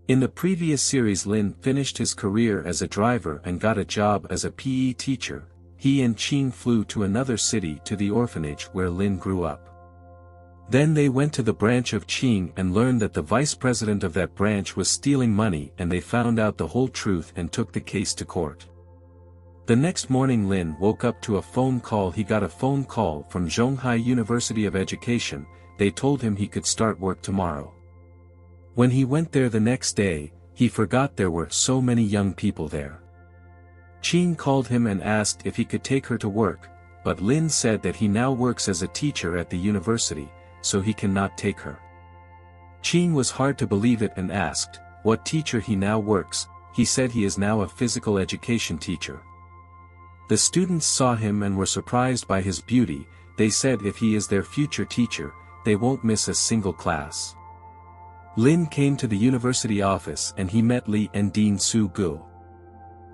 In the previous series, Lynn finished his career as a driver and got a job as a PE teacher. He and Ching flew to another city to the orphanage where Lynn grew up. Then they went to the branch of Ching and learned that the vice president of that branch was stealing money, and they found out the whole truth and took the case to court. The next morning Lynn woke up to a phone call. He got a phone call from Zhonghai University of Education. They told him he could start work tomorrow. When he went there the next day, he forgot there were so many young people there. Ching called him and asked if he could take her to work, but Lynn said that he now works as a teacher at the university, so he cannot take her. Ching was hard to believe it and asked what teacher he now works. He said he is now a physical education teacher. The students saw him and were surprised by his beauty. They said if he is their future teacher, they won't miss a single class. Lynn came to the university office and he met Li and Dean Su-gu.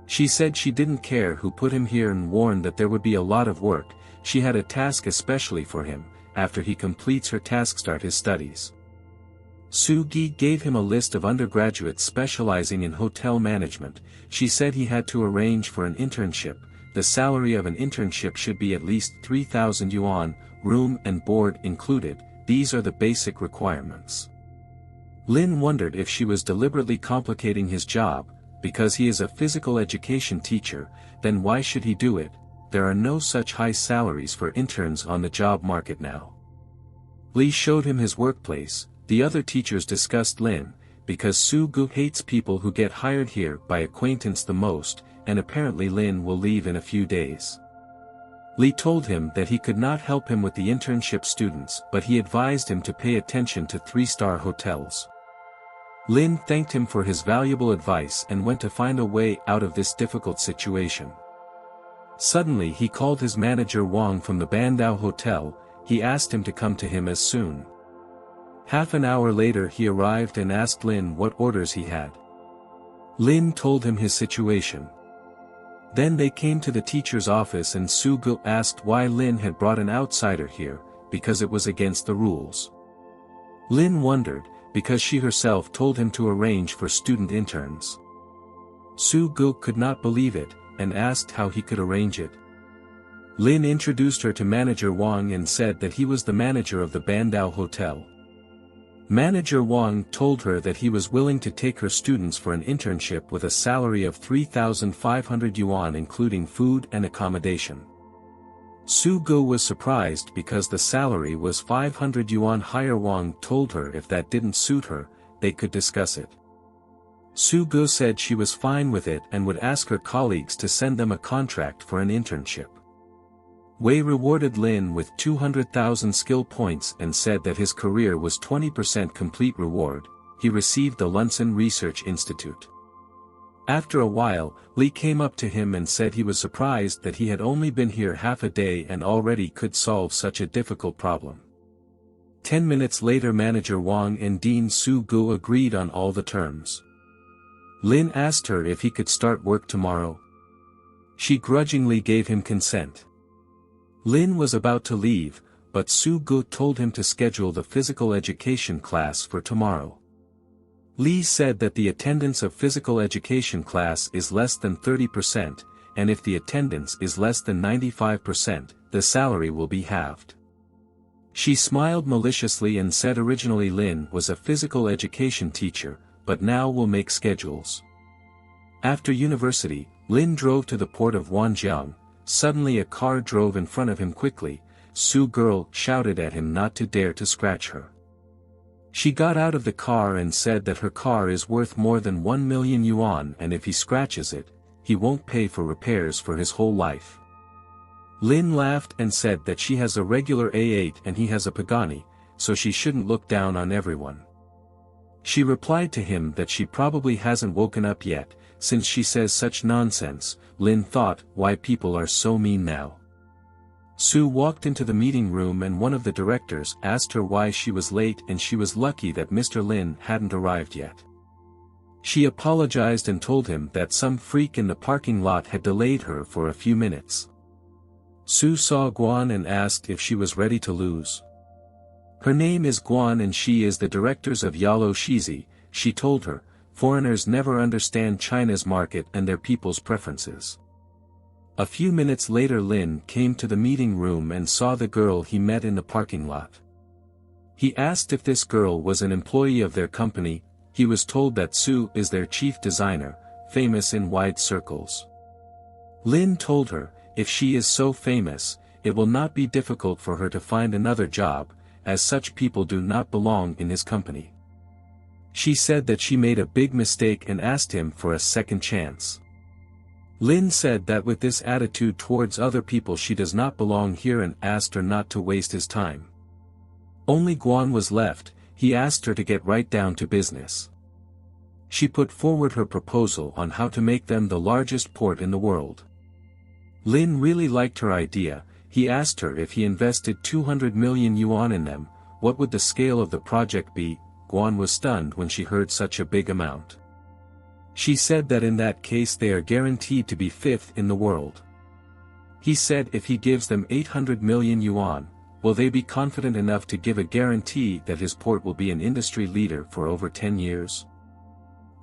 She said she didn't care who put him here and warned that there would be a lot of work. She had a task especially for him. After he completes her task, start his studies. Su-gi gave him a list of undergraduates specializing in hotel management. She said he had to arrange for an internship. The salary of an internship should be at least 3,000 yuan, room and board included. These are the basic requirements. Lynn wondered if she was deliberately complicating his job. Because he is a physical education teacher, then why should he do it? There are no such high salaries for interns on the job market now. Li showed him his workplace. The other teachers discussed Lynn, because Su-gu hates people who get hired here by acquaintance the most, and apparently Lynn will leave in a few days. Li told him that he could not help him with the internship students, but he advised him to pay attention to 3-star hotels. Lynn thanked him for his valuable advice and went to find a way out of this difficult situation. Suddenly he called his manager Wang from the Bandao Hotel. He asked him to come to him as soon. Half an hour later he arrived and asked Lynn what orders he had. Lynn told him his situation. Then they came to the teacher's office and Su-gu asked why Lynn had brought an outsider here, because it was against the rules. Lynn wondered, because she herself told him to arrange for student interns. Su-gu could not believe it, and asked how he could arrange it. Lynn introduced her to manager Wang and said that he was the manager of the Bandao Hotel. Manager Wang told her that he was willing to take her students for an internship with a salary of 3,500 yuan including food and accommodation. Su-gu was surprised because the salary was 500 yuan higher. Wang told her if that didn't suit her, they could discuss it. Su-gu said she was fine with it and would ask her colleagues to send them a contract for an internship. Wei rewarded Lin with 200,000 skill points and said that his career was 20% complete reward. He received the Lunsen Research Institute. After a while, Li came up to him and said he was surprised that he had only been here half a day and already could solve such a difficult problem. 10 minutes later manager Wang and Dean Su-gu agreed on all the terms. Lin asked her if he could start work tomorrow. She grudgingly gave him consent. Lin was about to leave, but Su-gu told him to schedule the physical education class for tomorrow. Li said that the attendance of physical education class is less than 30%, and if the attendance is less than 95%, the salary will be halved. She smiled maliciously and said originally Lin was a physical education teacher, but now will make schedules. After university, Lin drove to the port of Wanjiang. Suddenly a car drove in front of him quickly. Su-girl shouted at him not to dare to scratch her. She got out of the car and said that her car is worth more than 1 million yuan and if he scratches it, he won't pay for repairs for his whole life. Lin laughed and said that she has a regular A8 and he has a Pagani, so she shouldn't look down on everyone. She replied to him that she probably hasn't woken up yet, since she says such nonsense. Lin thought, why people are so mean now. Su walked into the meeting room and one of the directors asked her why she was late and she was lucky that Mr. Lin hadn't arrived yet. She apologized and told him that some freak in the parking lot had delayed her for a few minutes. Su saw Guan and asked if she was ready to lose. Her name is Guan and she is the directors of Yalo Shizi, she told her, foreigners never understand China's market and their people's preferences. A few minutes later Lin came to the meeting room and saw the girl he met in the parking lot. He asked if this girl was an employee of their company. He was told that Su is their chief designer, famous in wide circles. Lin told her, if she is so famous, it will not be difficult for her to find another job, as such people do not belong in his company. She said that she made a big mistake and asked him for a second chance. Lin said that with this attitude towards other people she does not belong here and asked her not to waste his time. Only Guan was left. He asked her to get right down to business. She put forward her proposal on how to make them the largest port in the world. Lin really liked her idea. He asked her if he invested 200 million yuan in them, what would the scale of the project be? Guan was stunned when she heard such a big amount. She said that in that case they are guaranteed to be fifth in the world. He said if he gives them 800 million yuan, will they be confident enough to give a guarantee that his port will be an industry leader for over 10 years?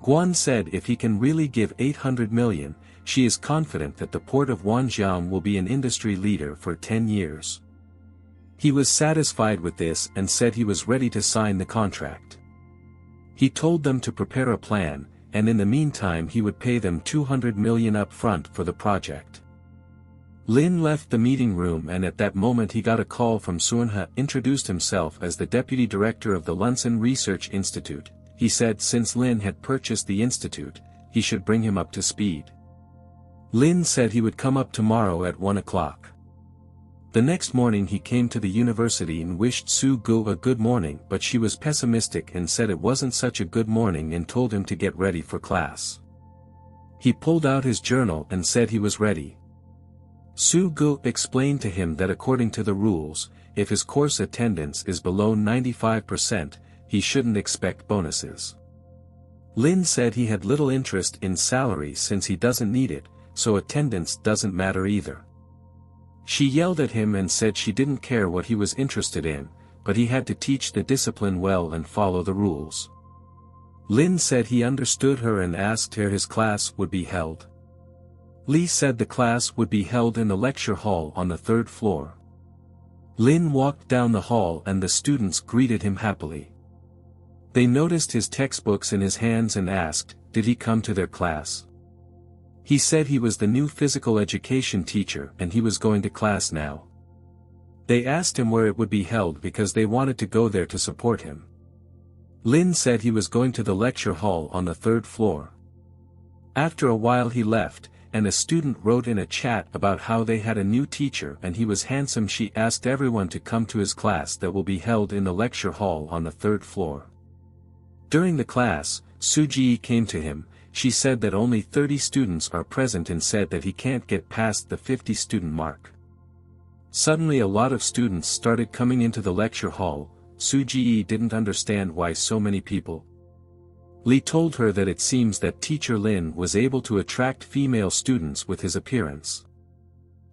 Guan said if he can really give 800 million, she is confident that the port of Wanjiang will be an industry leader for 10 years. He was satisfied with this and said he was ready to sign the contract. He told them to prepare a plan, and in the meantime he would pay them 200 million up front for the project. Lin left the meeting room and at that moment he got a call from Suanhe, introduced himself as the deputy director of the Lunsen Research Institute. He said since Lin had purchased the institute, he should bring him up to speed. Lin said he would come up tomorrow at 1 o'clock. The next morning he came to the university and wished Su Gu a good morning, but she was pessimistic and said it wasn't such a good morning and told him to get ready for class. He pulled out his journal and said he was ready. Su Gu explained to him that according to the rules, if his course attendance is below 95%, he shouldn't expect bonuses. Lin said he had little interest in salary since he doesn't need it, so attendance doesn't matter either. She yelled at him and said she didn't care what he was interested in, but he had to teach the discipline well and follow the rules. Lin said he understood her and asked where his class would be held. Li said the class would be held in the lecture hall on the 3rd floor. Lin walked down the hall and the students greeted him happily. They noticed his textbooks in his hands and asked, did he come to their class? He said he was the new physical education teacher and he was going to class now. They asked him where it would be held because they wanted to go there to support him. Lin said he was going to the lecture hall on the 3rd floor. After a while he left, and a student wrote in a chat about how they had a new teacher and he was handsome. She asked everyone to come to his class that will be held in the lecture hall on the 3rd floor. During the class, Suji came to him. She said that only 30 students are present and said that he can't get past the 50 student mark. Suddenly a lot of students started coming into the lecture hall. Suji didn't understand why so many people. Li told her that it seems that teacher Lin was able to attract female students with his appearance.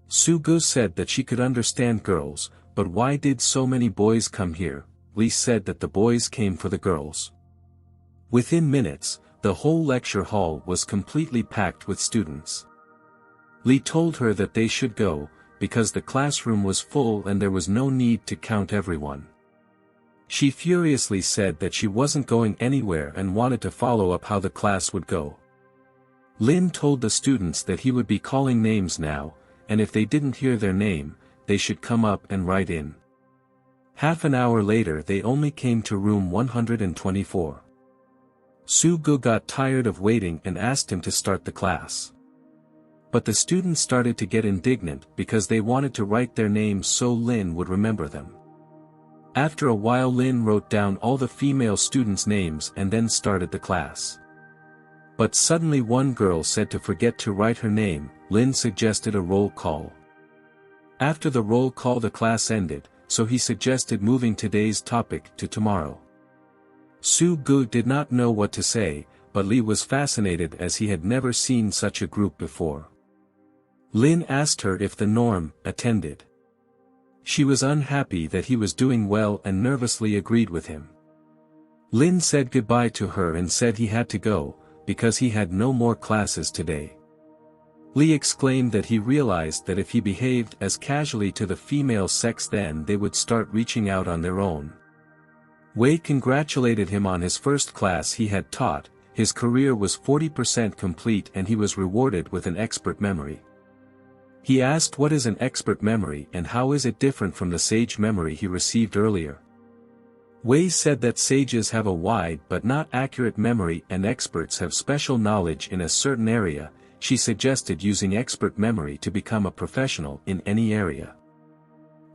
Su Gu said that she could understand girls, but why did so many boys come here? Li said that the boys came for the girls. Within minutes, the whole lecture hall was completely packed with students. Li told her that they should go, because the classroom was full and there was no need to count everyone. She furiously said that she wasn't going anywhere and wanted to follow up how the class would go. Lin told the students that he would be calling names now, and if they didn't hear their name, they should come up and write in. Half an hour later they only came to room 124. Su Gu got tired of waiting and asked him to start the class. But the students started to get indignant because they wanted to write their names so Lin would remember them. After a while Lin wrote down all the female students' names and then started the class. But suddenly one girl said to forget to write her name. Lin suggested a roll call. After the roll call the class ended, so he suggested moving today's topic to tomorrow. Su Gu did not know what to say, but Li was fascinated as he had never seen such a group before. Lin asked her if the norm attended. She was unhappy that he was doing well and nervously agreed with him. Lynn said goodbye to her and said he had to go, because he had no more classes today. Lee exclaimed that he realized that if he behaved as casually to the female sex then they would start reaching out on their own. Wei congratulated him on his first class he had taught. His career was 40% complete and he was rewarded with an expert memory. He asked what is an expert memory and how is it different from the sage memory he received earlier. Wei said that sages have a wide but not accurate memory and experts have special knowledge in a certain area. She suggested using expert memory to become a professional in any area.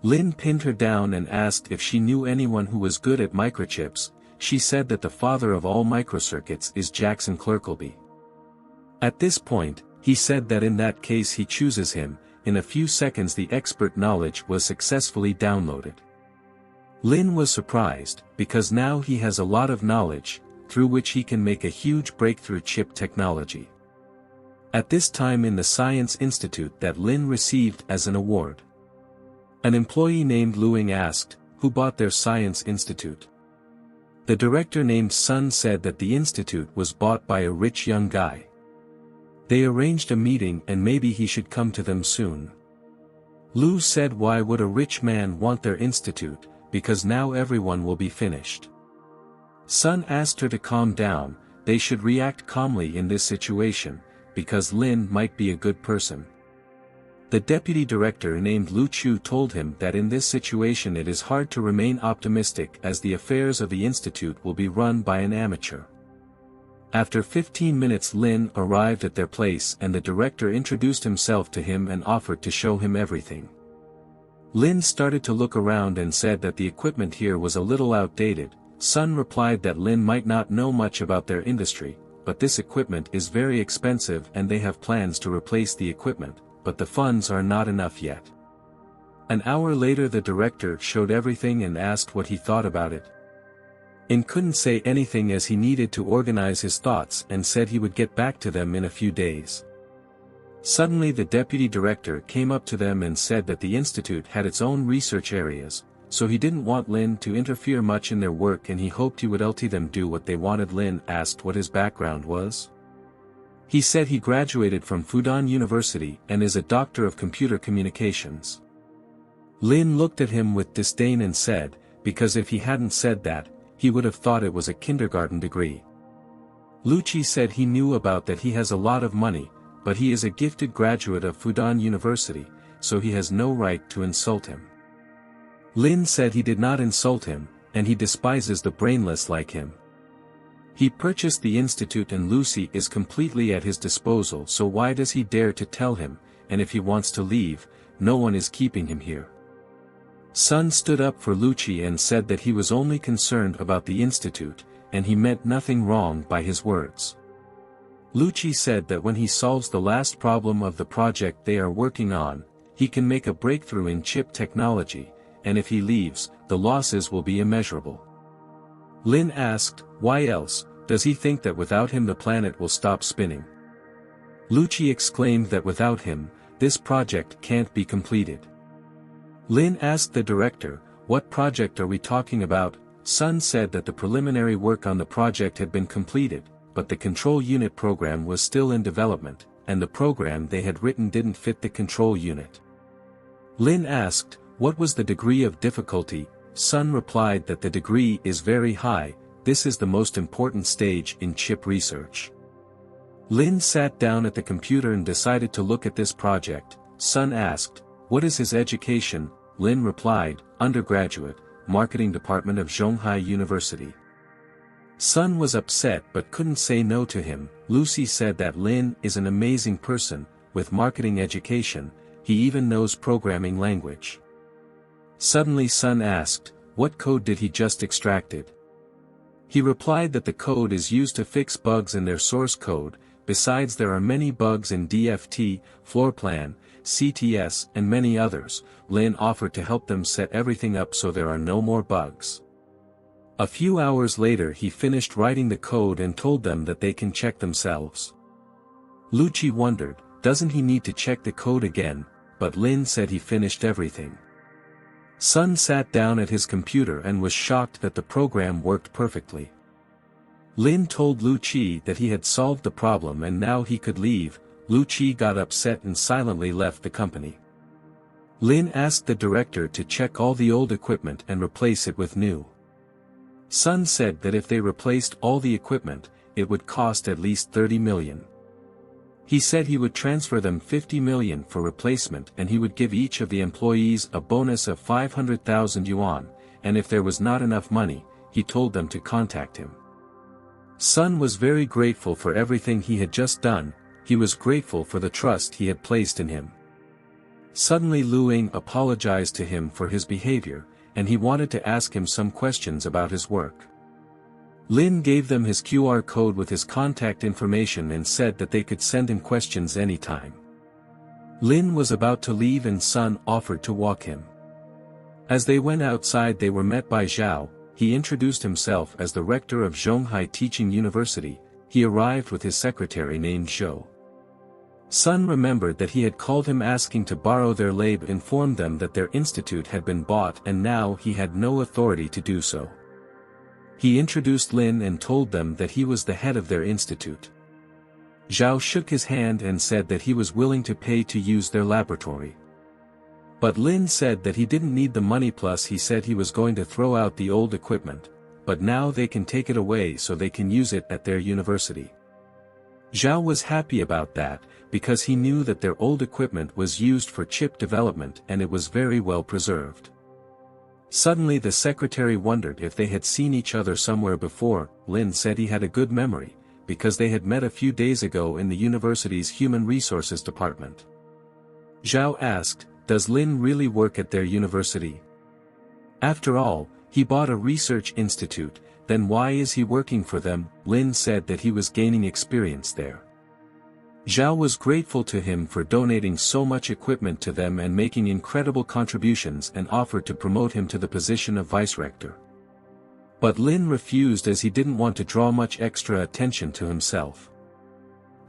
Lynn pinned her down and asked if she knew anyone who was good at microchips. She said that the father of all microcircuits is Jackson Clerkelby. At this point, he said that in that case he chooses him. In a few seconds the expert knowledge was successfully downloaded. Lynn was surprised, because now he has a lot of knowledge, through which he can make a huge breakthrough chip technology. At this time in the Science Institute that Lynn received as an award. An employee named Luing asked, who bought their Science Institute? The director named Sun said that the institute was bought by a rich young guy. They arranged a meeting and maybe he should come to them soon. Lu said why would a rich man want their institute, because now everyone will be finished. Sun asked her to calm down, they should react calmly in this situation, because Lin might be a good person. The deputy director named Lu Chu told him that in this situation it is hard to remain optimistic as the affairs of the institute will be run by an amateur. After 15 minutes Lin arrived at their place and the director introduced himself to him and offered to show him everything. Lin started to look around and said that the equipment here was a little outdated. Sun replied that Lin might not know much about their industry, but this equipment is very expensive and they have plans to replace the equipment, but the funds are not enough yet. An hour later the director showed everything and asked what he thought about it. In couldn't say anything as he needed to organize his thoughts and said he would get back to them in a few days. Suddenly the deputy director came up to them and said that the institute had its own research areas, so he didn't want Lin to interfere much in their work and he hoped he would let them do what they wanted. Lin asked what his background was. He said he graduated from Fudan University and is a doctor of computer communications. Lin looked at him with disdain and said, because if he hadn't said that, he would have thought it was a kindergarten degree. Lucci said he knew about that he has a lot of money, but he is a gifted graduate of Fudan University, so he has no right to insult him. Lin said he did not insult him, and he despises the brainless like him. He purchased the institute and Lucy is completely at his disposal, so why does he dare to tell him, and if he wants to leave, no one is keeping him here. Sun stood up for Lucci and said that he was only concerned about the institute, and he meant nothing wrong by his words. Lucci said that when he solves the last problem of the project they are working on, he can make a breakthrough in chip technology, and if he leaves, the losses will be immeasurable. Lin asked, why else, does he think that without him the planet will stop spinning? Lucci exclaimed that without him, this project can't be completed. Lin asked the director, what project are we talking about? Sun said that the preliminary work on the project had been completed, but the control unit program was still in development, and the program they had written didn't fit the control unit. Lin asked, what was the degree of difficulty? Sun replied that the degree is very high, this is the most important stage in chip research. Lin sat down at the computer and decided to look at this project. Sun asked, what is his education? Lin replied, undergraduate, marketing department of Zhonghai University. Sun was upset but couldn't say no to him. Lucy said that Lin is an amazing person, with marketing education, he even knows programming language. Suddenly Sun asked, what code did he just extracted? He replied that the code is used to fix bugs in their source code, besides there are many bugs in DFT, floorplan, CTS and many others. Lin offered to help them set everything up so there are no more bugs. A few hours later he finished writing the code and told them that they can check themselves. Lucci wondered, doesn't he need to check the code again, but Lin said he finished everything. Sun sat down at his computer and was shocked that the program worked perfectly. Lin told Lu Qi that he had solved the problem and now he could leave. Lu Qi got upset and silently left the company. Lin asked the director to check all the old equipment and replace it with new. Sun said that if they replaced all the equipment, it would cost at least 30 million. He said he would transfer them 50 million for replacement and he would give each of the employees a bonus of 500,000 yuan, and if there was not enough money, he told them to contact him. Sun was very grateful for everything he had just done. He was grateful for the trust he had placed in him. Suddenly Lu Ying apologized to him for his behavior, and he wanted to ask him some questions about his work. Lin gave them his QR code with his contact information and said that they could send him questions anytime. Lin was about to leave and Sun offered to walk him. As they went outside they were met by Zhao. He introduced himself as the rector of Zhonghai Teaching University. He arrived with his secretary named Zhou. Sun remembered that he had called him asking to borrow their lab, informed them that their institute had been bought and now he had no authority to do so. He introduced Lin and told them that he was the head of their institute. Zhao shook his hand and said that he was willing to pay to use their laboratory. But Lin said that he didn't need the money, plus he said he was going to throw out the old equipment, but now they can take it away so they can use it at their university. Zhao was happy about that, because he knew that their old equipment was used for chip development and it was very well preserved. Suddenly the secretary wondered if they had seen each other somewhere before. Lin said he had a good memory, because they had met a few days ago in the university's Human Resources Department. Zhao asked, "Does Lin really work at their university? After all, he bought a research institute, then why is he working for them?" Lin said that he was gaining experience there. Zhao was grateful to him for donating so much equipment to them and making incredible contributions and offered to promote him to the position of vice-rector. But Lin refused as he didn't want to draw much extra attention to himself.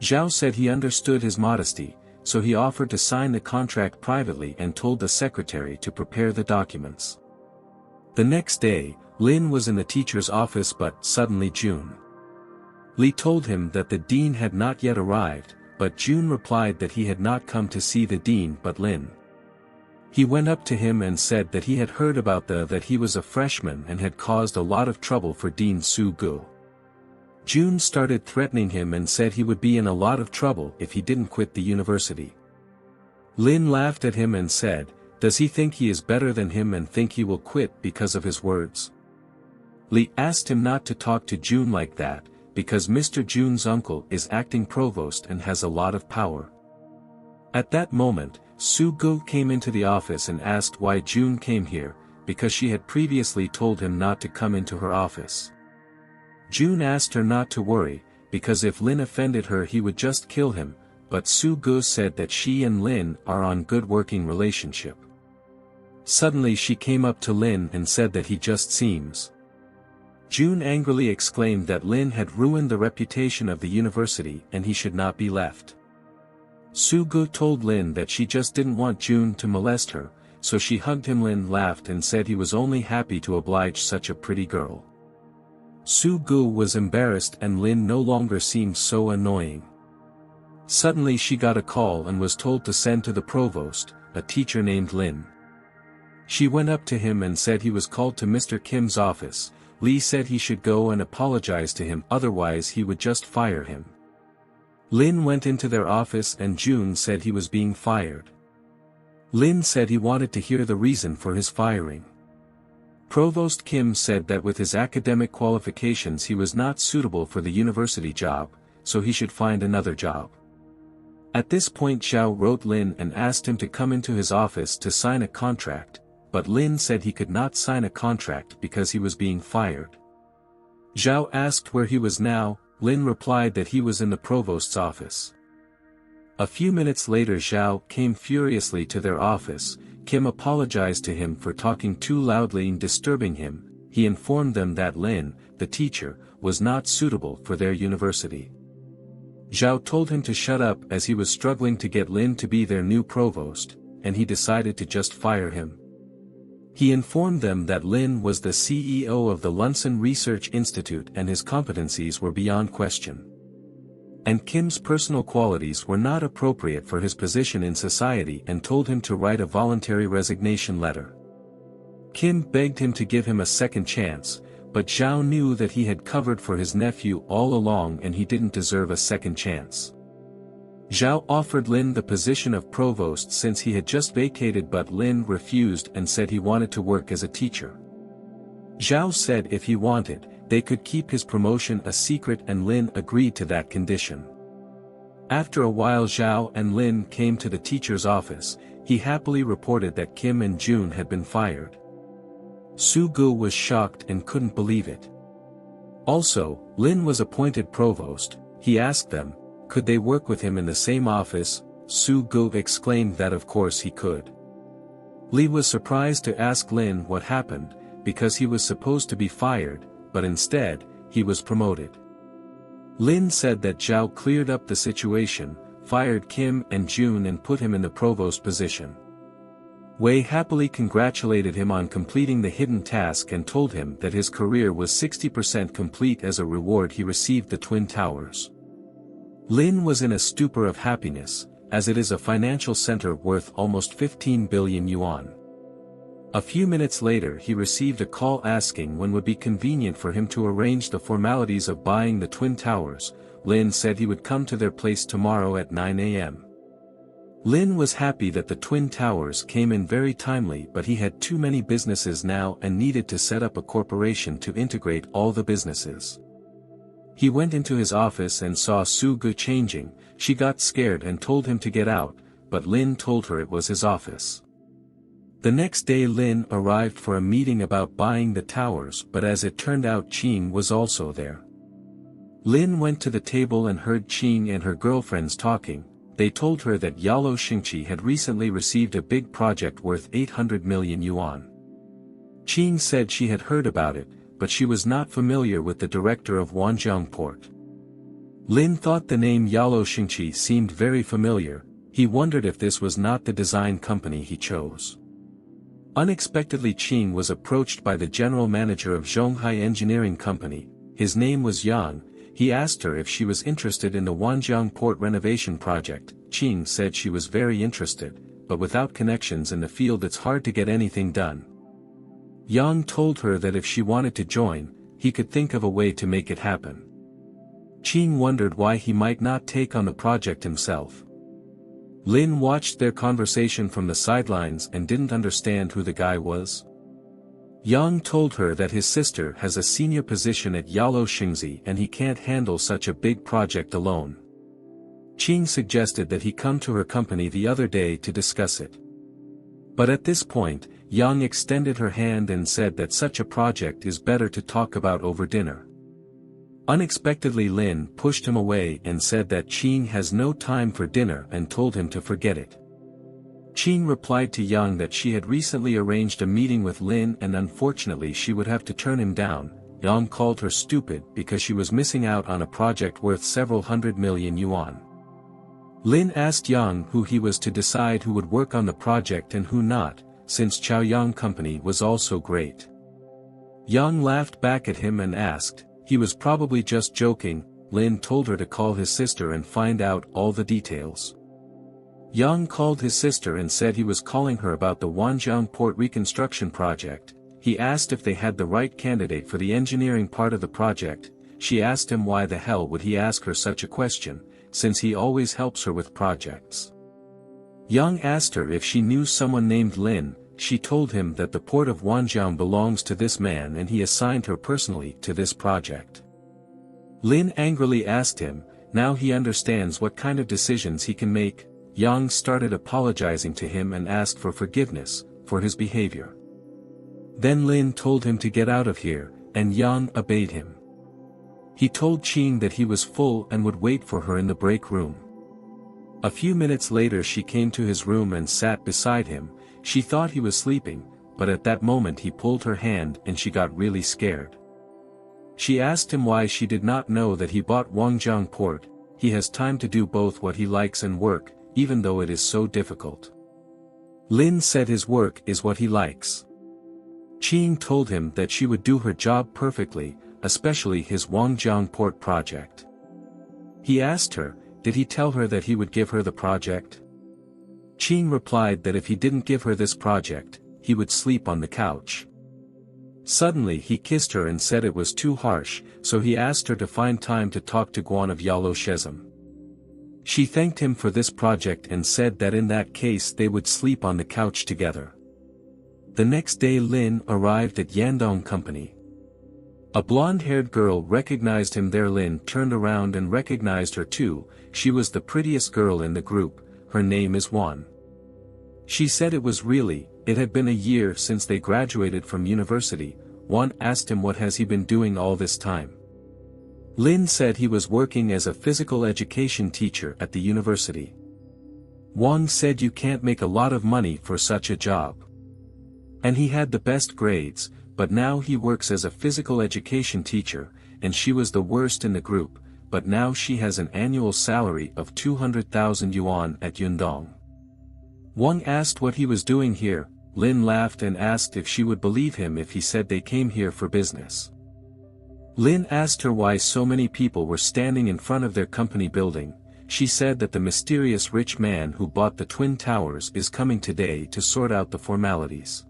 Zhao said he understood his modesty, so he offered to sign the contract privately and told the secretary to prepare the documents. The next day, Lin was in the teacher's office but suddenly June. Li told him that the dean had not yet arrived, but June replied that he had not come to see the dean but Lin. He went up to him and said that he had heard about that he was a freshman and had caused a lot of trouble for Dean Su Gu. June started threatening him and said he would be in a lot of trouble if he didn't quit the university. Lin laughed at him and said, "Does he think he is better than him and think he will quit because of his words?" Li asked him not to talk to June like that, because Mr. June's uncle is acting provost and has a lot of power. At that moment, Su Gu came into the office and asked why June came here, because she had previously told him not to come into her office. June asked her not to worry, because if Lin offended her he would just kill him, but Su Gu said that she and Lin are on good working relationship. Suddenly she came up to Lin and said that he just seems. June angrily exclaimed that Lin had ruined the reputation of the university and he should not be left. Su Gu told Lin that she just didn't want June to molest her, so she hugged him. Lin laughed and said he was only happy to oblige such a pretty girl. Su Gu was embarrassed and Lin no longer seemed so annoying. Suddenly she got a call and was told to send to the provost, a teacher named Lin. She went up to him and said he was called to Mr. Kim's office. Li said he should go and apologize to him, otherwise he would just fire him. Lin went into their office and June said he was being fired. Lin said he wanted to hear the reason for his firing. Provost Kim said that with his academic qualifications he was not suitable for the university job, so he should find another job. At this point Zhao wrote Lin and asked him to come into his office to sign a contract, but Lin said he could not sign a contract because he was being fired. Zhao asked where he was now. Lin replied that he was in the provost's office. A few minutes later Zhao came furiously to their office. Kim apologized to him for talking too loudly and disturbing him. He informed them that Lin, the teacher, was not suitable for their university. Zhao told him to shut up as he was struggling to get Lin to be their new provost, and he decided to just fire him. He informed them that Lynn was the CEO of the Lunson Research Institute and his competencies were beyond question. And Kim's personal qualities were not appropriate for his position in society and told him to write a voluntary resignation letter. Kim begged him to give him a second chance, but Zhao knew that he had covered for his nephew all along and he didn't deserve a second chance. Zhao offered Lin the position of provost since he had just vacated, but Lin refused and said he wanted to work as a teacher. Zhao said if he wanted, they could keep his promotion a secret, and Lin agreed to that condition. After a while Zhao and Lin came to the teacher's office. He happily reported that Kim and June had been fired. Su Gu was shocked and couldn't believe it. Also, Lin was appointed provost. He asked them, could they work with him in the same office? Su Gu exclaimed that of course he could. Li was surprised to ask Lin what happened, because he was supposed to be fired, but instead, he was promoted. Lin said that Zhao cleared up the situation, fired Kim and June and put him in the provost position. Wei happily congratulated him on completing the hidden task and told him that his career was 60% complete. As a reward he received the Twin Towers. Lin was in a stupor of happiness, as it is a financial center worth almost 15 billion yuan. A few minutes later he received a call asking when would be convenient for him to arrange the formalities of buying the Twin Towers. Lin said he would come to their place tomorrow at 9 a.m. Lin was happy that the Twin Towers came in very timely, but he had too many businesses now and needed to set up a corporation to integrate all the businesses. He went into his office and saw Su Gu changing. She got scared and told him to get out, but Lin told her it was his office. The next day Lin arrived for a meeting about buying the towers, but as it turned out Ching was also there. Lin went to the table and heard Ching and her girlfriends talking. They told her that Yalo Xingqi had recently received a big project worth 800 million yuan. Ching said she had heard about it, but she was not familiar with the director of Wanjiang Port. Lin thought the name Yalo Xingqi seemed very familiar. He wondered if this was not the design company he chose. Unexpectedly Ching was approached by the general manager of Zhonghai Engineering Company. His name was Yang. He asked her if she was interested in the Wanjiang Port renovation project. Ching said she was very interested, but without connections in the field it's hard to get anything done. Yang told her that if she wanted to join, he could think of a way to make it happen. Ching wondered why he might not take on the project himself. Lin watched their conversation from the sidelines and didn't understand who the guy was. Yang told her that his sister has a senior position at Yalo Xingzi and he can't handle such a big project alone. Ching suggested that he come to her company the other day to discuss it. But at this point, Yang extended her hand and said that such a project is better to talk about over dinner. Unexpectedly Lin pushed him away and said that Ching has no time for dinner and told him to forget it. Ching replied to Yang that she had recently arranged a meeting with Lin and unfortunately she would have to turn him down. Yang called her stupid because she was missing out on a project worth several hundred million yuan. Lin asked Yang who he was to decide who would work on the project and who not, since Chaoyang Company was also great. Yang laughed back at him and asked, he was probably just joking. Lin told her to call his sister and find out all the details. Yang called his sister and said he was calling her about the Wanjiang Port reconstruction project. He asked if they had the right candidate for the engineering part of the project. She asked him why the hell would he ask her such a question, since he always helps her with projects. Yang asked her if she knew someone named Lin. She told him that the port of Wanjiang belongs to this man and he assigned her personally to this project. Lin angrily asked him, now he understands what kind of decisions he can make. Yang started apologizing to him and asked for forgiveness, for his behavior. Then Lin told him to get out of here, and Yang obeyed him. He told Ching that he was full and would wait for her in the break room. A few minutes later she came to his room and sat beside him. She thought he was sleeping, but at that moment he pulled her hand and she got really scared. She asked him why she did not know that he bought Wanjiang Port. He has time to do both what he likes and work, even though it is so difficult. Lin said his work is what he likes. Ching told him that she would do her job perfectly, especially his Wangjiang port project. He asked her, did he tell her that he would give her the project? Ching replied that if he didn't give her this project, he would sleep on the couch. Suddenly he kissed her and said it was too harsh, so he asked her to find time to talk to Guan of Yalo Shezim. She thanked him for this project and said that in that case they would sleep on the couch together. The next day Lin arrived at Yandong Company. A blonde-haired girl recognized him there. Lin turned around and recognized her too. She was the prettiest girl in the group. Her name is Wan. She said it had been a year since they graduated from university. Wan asked him what has he been doing all this time. Lin said he was working as a physical education teacher at the university. Wang said you can't make a lot of money for such a job. And he had the best grades, but now he works as a physical education teacher, and she was the worst in the group, but now she has an annual salary of 200,000 yuan at Yundong. Wang asked what he was doing here. Lin laughed and asked if she would believe him if he said they came here for business. Lin asked her why so many people were standing in front of their company building. She said that the mysterious rich man who bought the Twin Towers is coming today to sort out the formalities.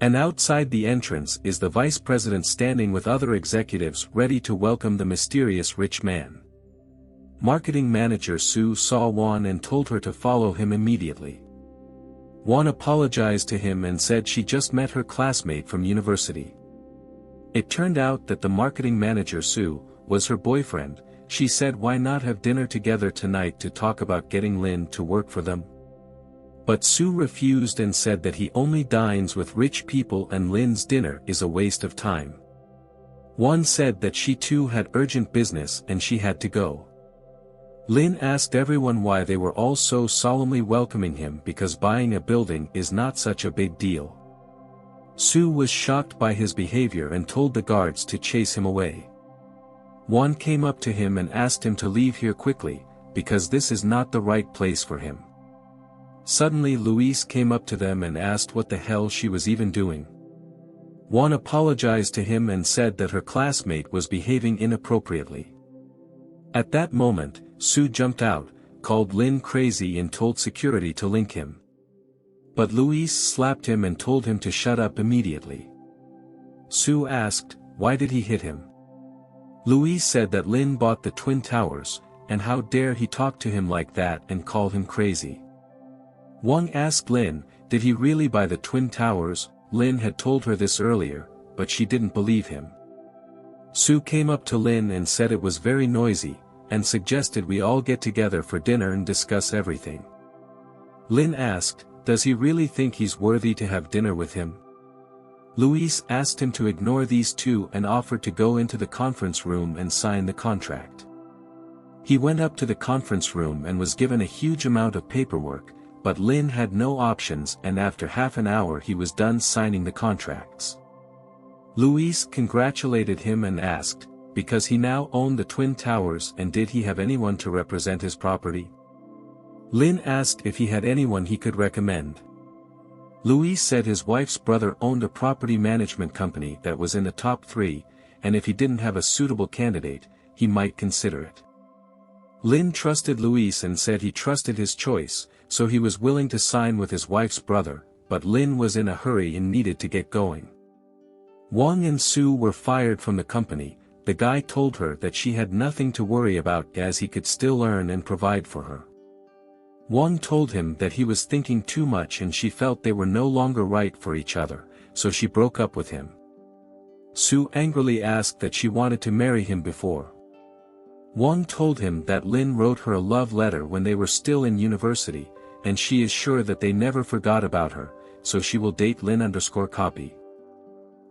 And outside the entrance is the vice president standing with other executives ready to welcome the mysterious rich man. Marketing manager Su saw Wan and told her to follow him immediately. Wan apologized to him and said she just met her classmate from university. It turned out that the marketing manager Su was her boyfriend. She said why not have dinner together tonight to talk about getting Lin to work for them? But Su refused and said that he only dines with rich people and Lin's dinner is a waste of time. Wan said that she too had urgent business and she had to go. Lin asked everyone why they were all so solemnly welcoming him because buying a building is not such a big deal. Su was shocked by his behavior and told the guards to chase him away. Wan came up to him and asked him to leave here quickly, because this is not the right place for him. Suddenly Louise came up to them and asked what the hell she was even doing. Wan apologized to him and said that her classmate was behaving inappropriately. At that moment, Su jumped out, called Lin crazy and told security to link him. But Louise slapped him and told him to shut up immediately. Su asked, why did he hit him? Louise said that Lin bought the Twin Towers, and how dare he talk to him like that and call him crazy. Wang asked Lin, did he really buy the Twin Towers? Lin had told her this earlier, but she didn't believe him. Su came up to Lin and said it was very noisy, and suggested we all get together for dinner and discuss everything. Lin asked, does he really think he's worthy to have dinner with him? Louise asked him to ignore these two and offered to go into the conference room and sign the contract. He went up to the conference room and was given a huge amount of paperwork, but Lin had no options and after half an hour he was done signing the contracts. Louise congratulated him and asked, because he now owned the Twin Towers and did he have anyone to represent his property? Lin asked if he had anyone he could recommend. Louise said his wife's brother owned a property management company that was in the top 3, and if he didn't have a suitable candidate, he might consider it. Lin trusted Louise and said he trusted his choice, so he was willing to sign with his wife's brother, but Lin was in a hurry and needed to get going. Wang and Su were fired from the company. The guy told her that she had nothing to worry about as he could still earn and provide for her. Wang told him that he was thinking too much and she felt they were no longer right for each other, so she broke up with him. Su angrily asked that she wanted to marry him before. Wang told him that Lin wrote her a love letter when they were still in university, and she is sure that they never forgot about her, so she will date Lin_copy.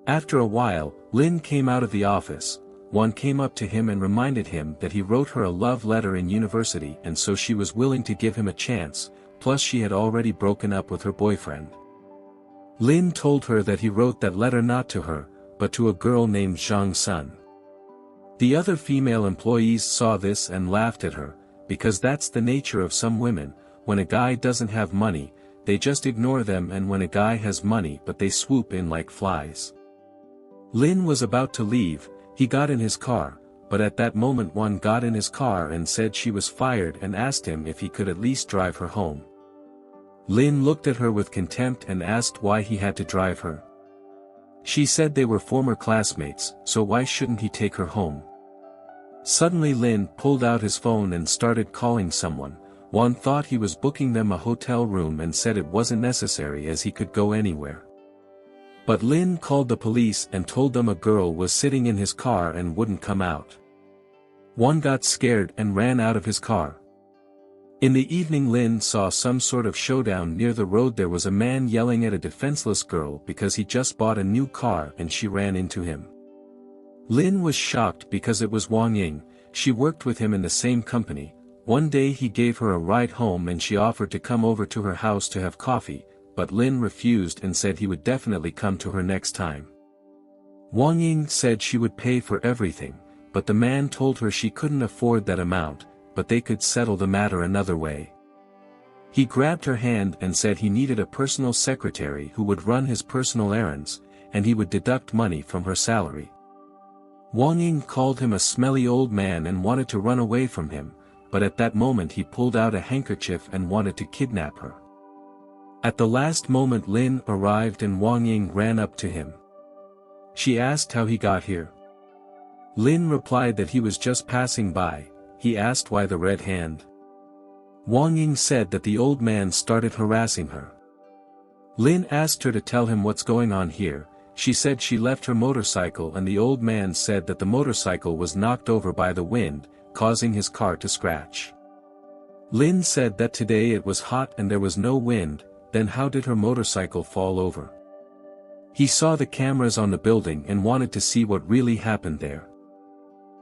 After a while, Lin came out of the office. Wang came up to him and reminded him that he wrote her a love letter in university and so she was willing to give him a chance, plus she had already broken up with her boyfriend. Lin told her that he wrote that letter not to her, but to a girl named Zhang Sun. The other female employees saw this and laughed at her, because that's the nature of some women. When a guy doesn't have money, they just ignore them, and when a guy has money but they swoop in like flies. Lynn was about to leave, he got in his car, but at that moment Wang got in his car and said she was fired and asked him if he could at least drive her home. Lynn looked at her with contempt and asked why he had to drive her. She said they were former classmates, so why shouldn't he take her home? Suddenly Lynn pulled out his phone and started calling someone. Wang thought he was booking them a hotel room and said it wasn't necessary as he could go anywhere. But Lynn called the police and told them a girl was sitting in his car and wouldn't come out. Wang got scared and ran out of his car. In the evening Lynn saw some sort of showdown near the road. There was a man yelling at a defenseless girl because he just bought a new car and she ran into him. Lynn was shocked because it was Wang Ying. She worked with him in the same company. One day he gave her a ride home and she offered to come over to her house to have coffee, but Lynn refused and said he would definitely come to her next time. Wang Ying said she would pay for everything, but the man told her she couldn't afford that amount, but they could settle the matter another way. He grabbed her hand and said he needed a personal secretary who would run his personal errands, and he would deduct money from her salary. Wang Ying called him a smelly old man and wanted to run away from him, but at that moment he pulled out a handkerchief and wanted to kidnap her. At the last moment Lynn arrived and Wang Ying ran up to him. She asked how he got here. Lynn replied that he was just passing by. He asked why the red hand. Wang Ying said that the old man started harassing her. Lynn asked her to tell him what's going on here. She said she left her motorcycle and the old man said that the motorcycle was knocked over by the wind, causing his car to scratch. Lynn said that today it was hot and there was no wind. Then how did her motorcycle fall over? He saw the cameras on the building and wanted to see what really happened there.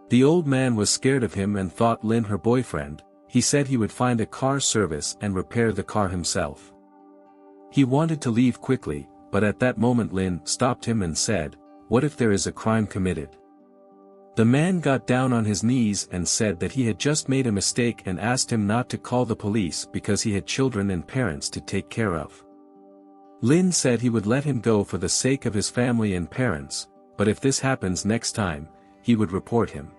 The old man was scared of him and thought Lynn her boyfriend. He said he would find a car service and repair the car himself. He wanted to leave quickly, but at that moment Lynn stopped him and said, "What if there is a crime committed?" The man got down on his knees and said that he had just made a mistake and asked him not to call the police because he had children and parents to take care of. Lynn said he would let him go for the sake of his family and parents, but if this happens next time, he would report him.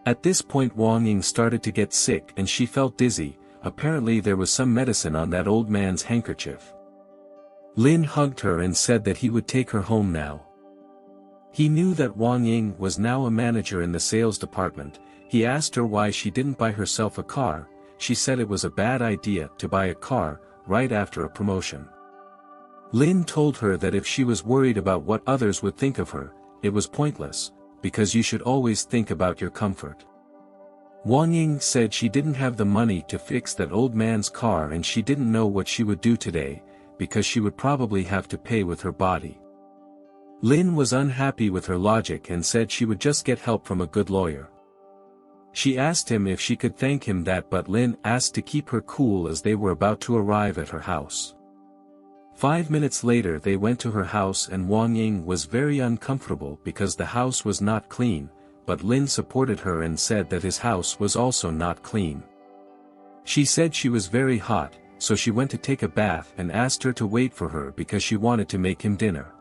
At this point Wang Ying started to get sick and she felt dizzy. Apparently there was some medicine on that old man's handkerchief. Lynn hugged her and said that he would take her home now. He knew that Wang Ying was now a manager in the sales department. He asked her why she didn't buy herself a car. She said it was a bad idea to buy a car right after a promotion. Lynn told her that if she was worried about what others would think of her, it was pointless, because you should always think about your comfort. Wang Ying said she didn't have the money to fix that old man's car and she didn't know what she would do today, because she would probably have to pay with her body. Lynn was unhappy with her logic and said she would just get help from a good lawyer. She asked him if she could thank him that, but Lynn asked to keep her cool as they were about to arrive at her house. 5 minutes later they went to her house and Wang Ying was very uncomfortable because the house was not clean, but Lynn supported her and said that his house was also not clean. She said she was very hot, so she went to take a bath and asked her to wait for her because she wanted to make him dinner.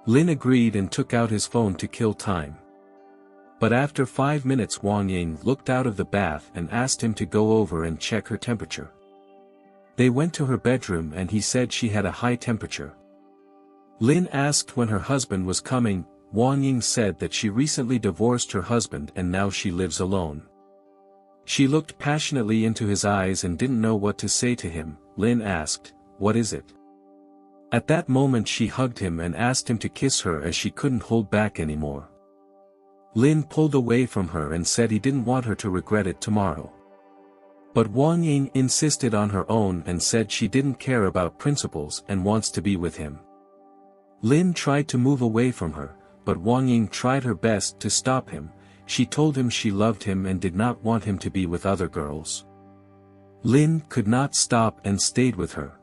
Lynn agreed and took out his phone to kill time. But after 5 minutes Wang Ying looked out of the bath and asked him to go over and check her temperature. They went to her bedroom and he said she had a high temperature. Lynn asked when her husband was coming. Wang Ying said that she recently divorced her husband and now she lives alone. She looked passionately into his eyes and didn't know what to say to him. Lynn asked, "What is it?" At that moment she hugged him and asked him to kiss her as she couldn't hold back anymore. Lynn pulled away from her and said he didn't want her to regret it tomorrow. But Wang Ying insisted on her own and said she didn't care about principles and wants to be with him. Lynn tried to move away from her, but Wang Ying tried her best to stop him. She told him she loved him and did not want him to be with other girls. Lynn could not stop and stayed with her.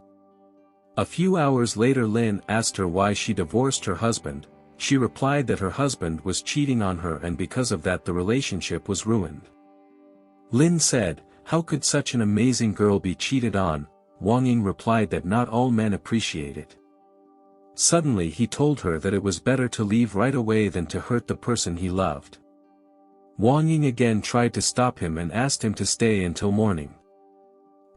A few hours later Lynn asked her why she divorced her husband. She replied that her husband was cheating on her and because of that the relationship was ruined. Lynn said, "How could such an amazing girl be cheated on?" Wang Ying replied that not all men appreciate it. Suddenly he told her that it was better to leave right away than to hurt the person he loved. Wang Ying again tried to stop him and asked him to stay until morning.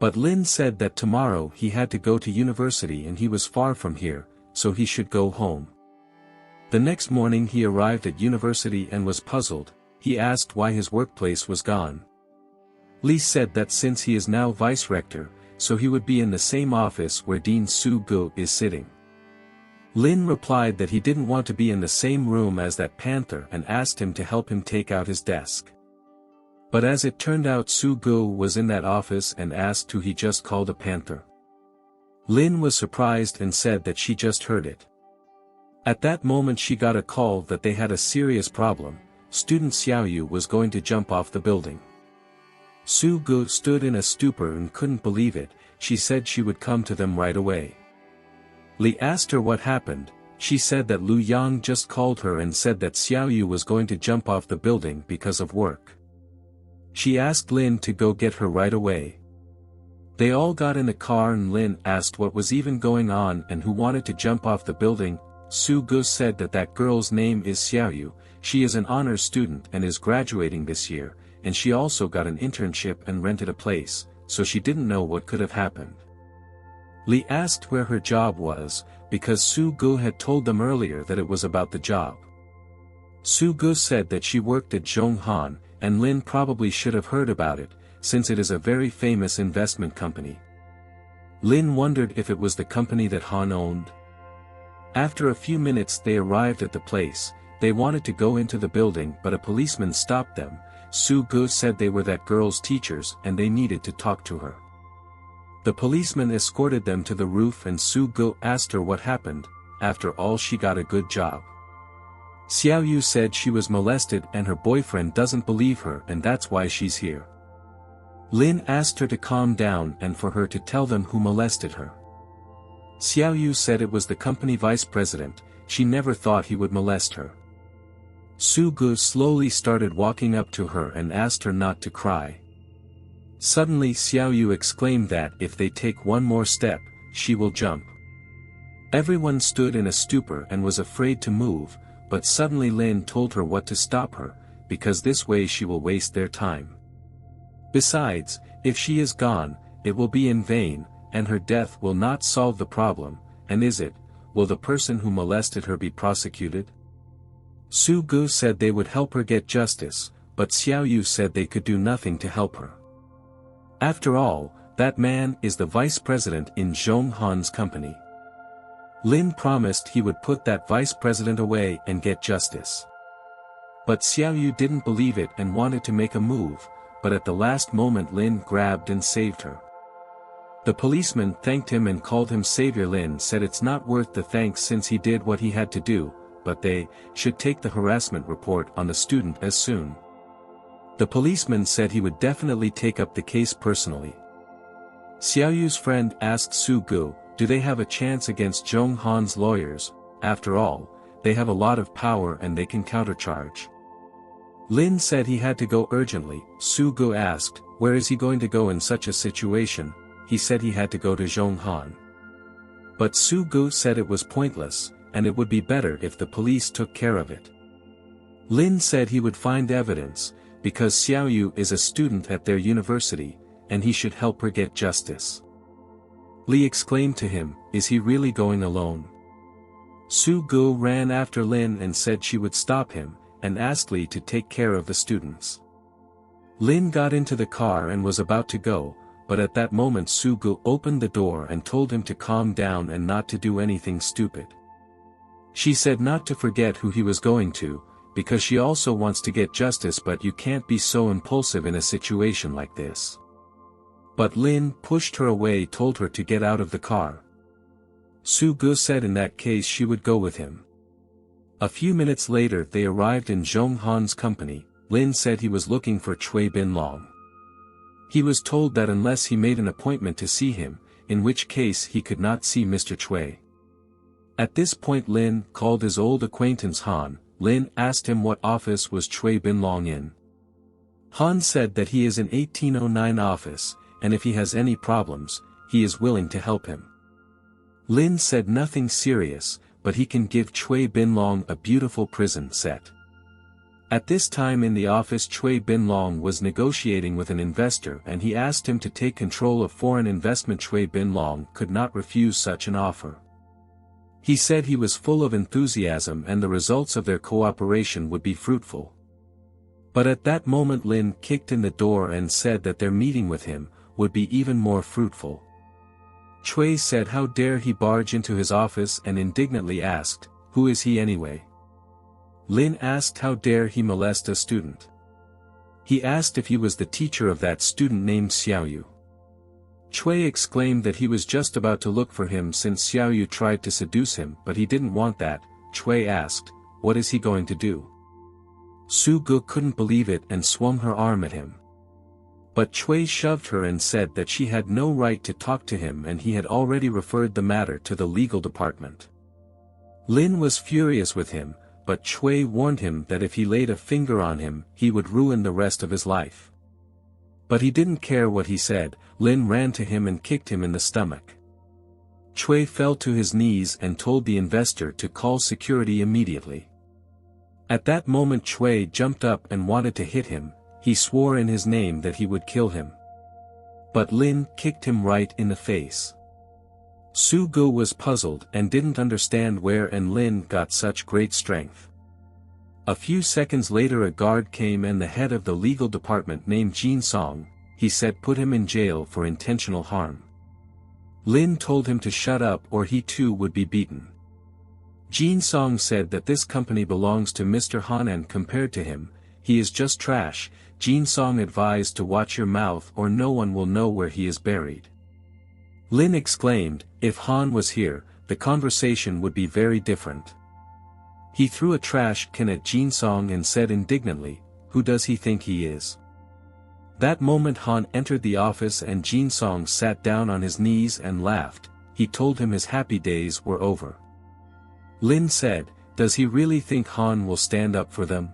But Lynn said that tomorrow he had to go to university and he was far from here, so he should go home. The next morning he arrived at university and was puzzled. He asked why his workplace was gone. Lee said that since he is now vice-rector, so he would be in the same office where Dean Su-gu is sitting. Lynn replied that he didn't want to be in the same room as that panther and asked him to help him take out his desk. But as it turned out, Su-gu was in that office and asked who he just called a panther. Lynn was surprised and said that she just heard it. At that moment she got a call that they had a serious problem. Student Xiaoyu was going to jump off the building. Su-gu stood in a stupor and couldn't believe it. She said she would come to them right away. Li asked her what happened. She said that Lu Yang just called her and said that Xiaoyu was going to jump off the building because of work. She asked Lin to go get her right away. They all got in the car and Lin asked what was even going on and who wanted to jump off the building. Su-gu said that that girl's name is Xiaoyu. She is an honors student and is graduating this year, and she also got an internship and rented a place, so she didn't know what could have happened. Li asked where her job was, because Su-gu had told them earlier that it was about the job. Su-gu said that she worked at Zhonghan, and Lin probably should have heard about it, since it is a very famous investment company. Lin wondered if it was the company that Han owned. After a few minutes they arrived at the place. They wanted to go into the building but a policeman stopped them. Su-gu said they were that girl's teachers and they needed to talk to her. The policeman escorted them to the roof and Su-gu asked her what happened. After all, she got a good job. Xiaoyu said she was molested and her boyfriend doesn't believe her and that's why she's here. Lin asked her to calm down and for her to tell them who molested her. Xiaoyu said it was the company vice president. She never thought he would molest her. Su-gu slowly started walking up to her and asked her not to cry. Suddenly Xiaoyu exclaimed that if they take one more step, she will jump. Everyone stood in a stupor and was afraid to move, but suddenly Lin told her what to stop her, because this way she will waste their time. Besides, if she is gone, it will be in vain, and her death will not solve the problem, and will the person who molested her be prosecuted? Su-gu said they would help her get justice, but Xiaoyu said they could do nothing to help her. After all, that man is the vice president in Zhonghan's company. Lin promised he would put that vice president away and get justice. But Xiaoyu didn't believe it and wanted to make a move, but at the last moment Lin grabbed and saved her. The policeman thanked him and called him savior. Lin said it's not worth the thanks since he did what he had to do, but they should take the harassment report on the student as soon. The policeman said he would definitely take up the case personally. Xiaoyu's friend asked Su-gu, do they have a chance against Zhonghan's lawyers? After all, they have a lot of power and they can countercharge. Lin said he had to go urgently. Su-gu asked, where is he going to go in such a situation? He said he had to go to Zhonghan. But Su-gu said it was pointless, and it would be better if the police took care of it. Lin said he would find evidence, because Xiaoyu is a student at their university, and he should help her get justice. Li exclaimed to him, is he really going alone? Su-gu ran after Lin and said she would stop him, and asked Li to take care of the students. Lin got into the car and was about to go, but at that moment Su-gu opened the door and told him to calm down and not to do anything stupid. She said not to forget who he was going to, because she also wants to get justice, but you can't be so impulsive in a situation like this. But Lin pushed her away, told her to get out of the car. Su-gu said in that case she would go with him. A few minutes later they arrived in Zhonghan's company. Lin said he was looking for Cui Binlong. He was told that unless he made an appointment to see him, in which case he could not see Mr. Cui. At this point Lin called his old acquaintance Han. Lin asked him what office was Cui Binlong in. Han said that he is in 1809 office, and if he has any problems, he is willing to help him. Lin said nothing serious, but he can give Cui Binlong a beautiful prison set. At this time in the office, Cui Binlong was negotiating with an investor and he asked him to take control of foreign investment. Cui Binlong could not refuse such an offer. He said he was full of enthusiasm and the results of their cooperation would be fruitful. But at that moment Lin kicked in the door and said that their meeting with him would be even more fruitful. Cui said how dare he barge into his office and indignantly asked, who is he anyway? Lin asked how dare he molest a student. He asked if he was the teacher of that student named Xiaoyu. Cui exclaimed that he was just about to look for him since Xiaoyu tried to seduce him, but he didn't want that. Cui asked, what is he going to do? Su Gu couldn't believe it and swung her arm at him. But Cui shoved her and said that she had no right to talk to him and he had already referred the matter to the legal department. Lin was furious with him, but Cui warned him that if he laid a finger on him, he would ruin the rest of his life. But he didn't care what he said. Lin ran to him and kicked him in the stomach. Cui fell to his knees and told the investor to call security immediately. At that moment Cui jumped up and wanted to hit him. He swore in his name that he would kill him. But Lin kicked him right in the face. Su Gu was puzzled and didn't understand where and Lin got such great strength. A few seconds later a guard came and the head of the legal department named Jin Song, he said put him in jail for intentional harm. Lin told him to shut up or he too would be beaten. Jin Song said that this company belongs to Mr. Han and compared to him, he is just trash. Jin Song advised to watch your mouth or no one will know where he is buried. Lin exclaimed, if Han was here, the conversation would be very different. He threw a trash can at Jin Song and said indignantly, who does he think he is? That moment Han entered the office and Jin Song sat down on his knees and laughed. He told him his happy days were over. Lin said, does he really think Han will stand up for them?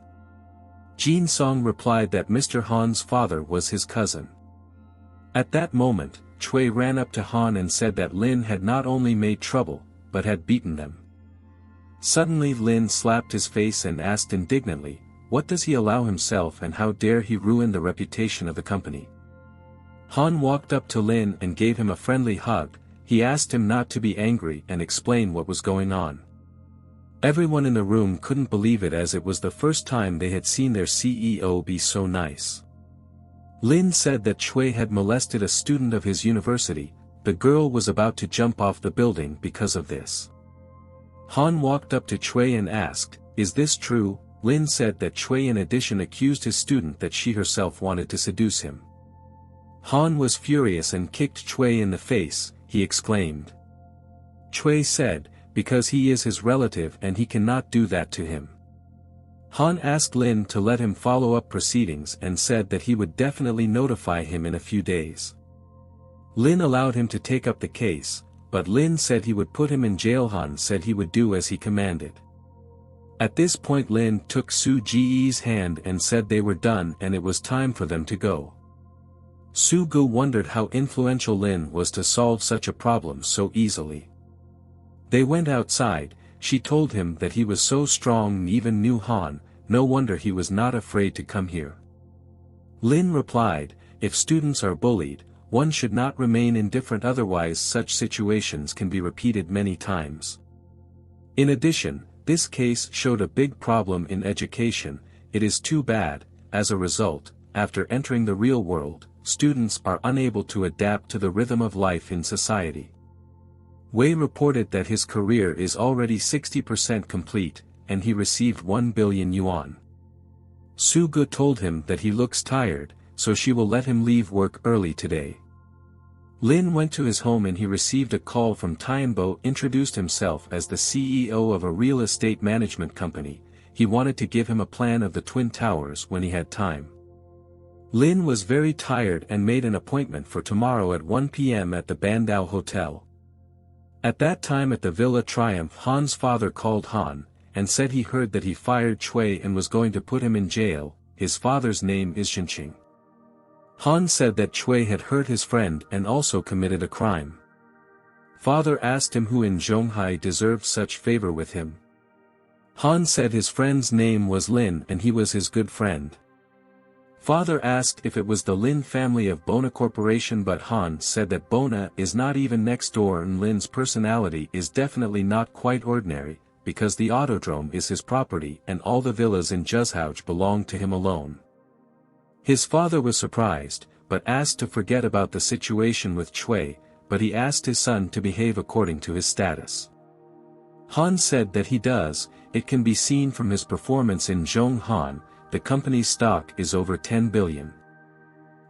Jin Song replied that Mr. Han's father was his cousin. At that moment, Cui ran up to Han and said that Lin had not only made trouble, but had beaten them. Suddenly Lin slapped his face and asked indignantly, what does he allow himself and how dare he ruin the reputation of the company? Han walked up to Lin and gave him a friendly hug. He asked him not to be angry and explain what was going on. Everyone in the room couldn't believe it as it was the first time they had seen their CEO be so nice. Lin said that Cui had molested a student of his university. The girl was about to jump off the building because of this. Han walked up to Cui and asked, is this true? Lin said that Cui in addition accused his student that she herself wanted to seduce him. Han was furious and kicked Cui in the face. He exclaimed. Cui said, because he is his relative and he cannot do that to him. Han asked Lin to let him follow up proceedings and said that he would definitely notify him in a few days. Lin allowed him to take up the case, but Lin said he would put him in jail. Han said he would do as he commanded. At this point Lin took Su Ji's hand and said they were done and it was time for them to go. Su Gu wondered how influential Lin was to solve such a problem so easily. They went outside. She told him that he was so strong and even knew Han, no wonder he was not afraid to come here. Lin replied, if students are bullied, one should not remain indifferent otherwise such situations can be repeated many times. In addition, this case showed a big problem in education. It is too bad. As a result, after entering the real world, students are unable to adapt to the rhythm of life in society. Wei reported that his career is already 60% complete, and he received 1 billion yuan. Su Gu told him that he looks tired, so she will let him leave work early today. Lin went to his home and he received a call from Tianbo. Introduced himself as the CEO of a real estate management company. He wanted to give him a plan of the Twin Towers when he had time. Lin was very tired and made an appointment for tomorrow at 1 p.m. at the Bandao Hotel. At that time at the Villa Triumph, Han's father called Han, and said he heard that he fired Cui and was going to put him in jail. His father's name is Ching. Han said that Chui had hurt his friend and also committed a crime. Father asked him who in Zhonghai deserved such favor with him. Han said his friend's name was Lin and he was his good friend. Father asked if it was the Lin family of Bona Corporation, but Han said that Bona is not even next door and Lin's personality is definitely not quite ordinary, because the autodrome is his property and all the villas in Juzhouch belong to him alone. His father was surprised, but asked to forget about the situation with Chui, but he asked his son to behave according to his status. Han said that he does. It can be seen from his performance in Zhonghan. The company's stock is over 10 billion.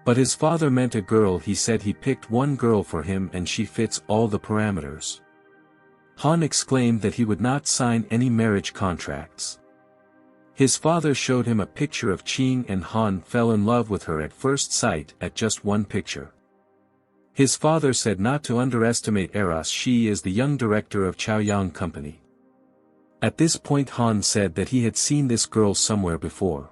But his father meant a girl. He said he picked one girl for him and she fits all the parameters. Han exclaimed that he would not sign any marriage contracts. His father showed him a picture of Ching and Han fell in love with her at first sight at just one picture. His father said not to underestimate Eros. She is the young director of Chaoyang Company. At this point Han said that he had seen this girl somewhere before.